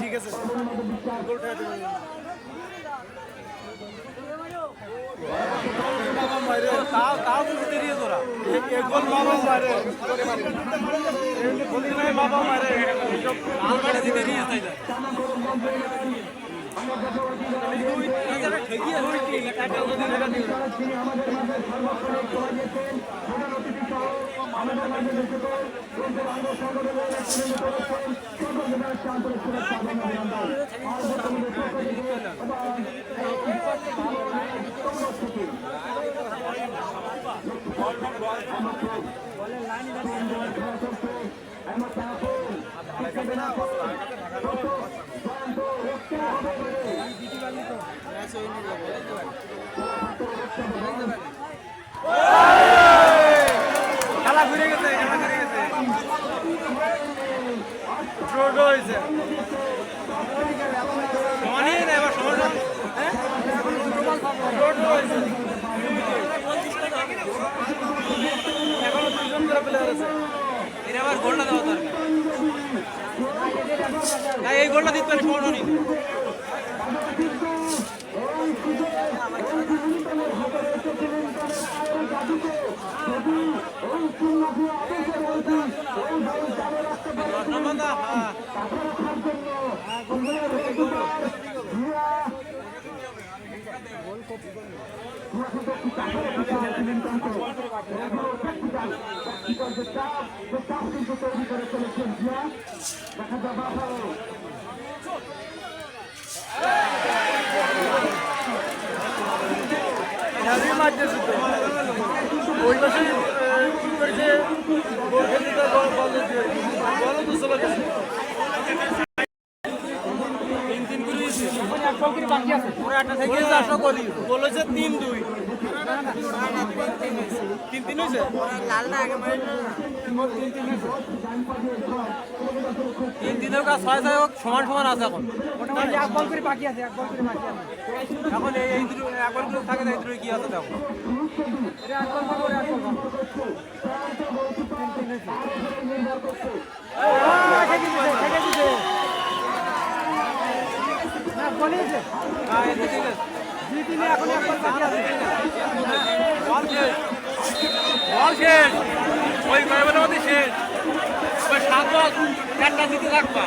ঠিক আছে খেলা ঘুরে গেছে এই গোলটা দিতে পারে সমানি ওই পাশে বাকি আছে 3-2 তিন তিন হয়েছে তিন তিন হোক আর ছয় ছয় হোক সমান সমান আছে এখন এক বল করে বাকি আছে এখন এই দুটো এক বল করে থাকে না এই দুটো কি আছে দেখো এটা এক বল করে এক বল না বলিয়েছে হ্যাঁ এই ঠিক আছে জি তিনে এখন এক বল বাকি আছে বল শেষ বল শেষ ওই কয়েকবার মধ্যে শেষ ওই 7 বল 4টা দিতে থাকবা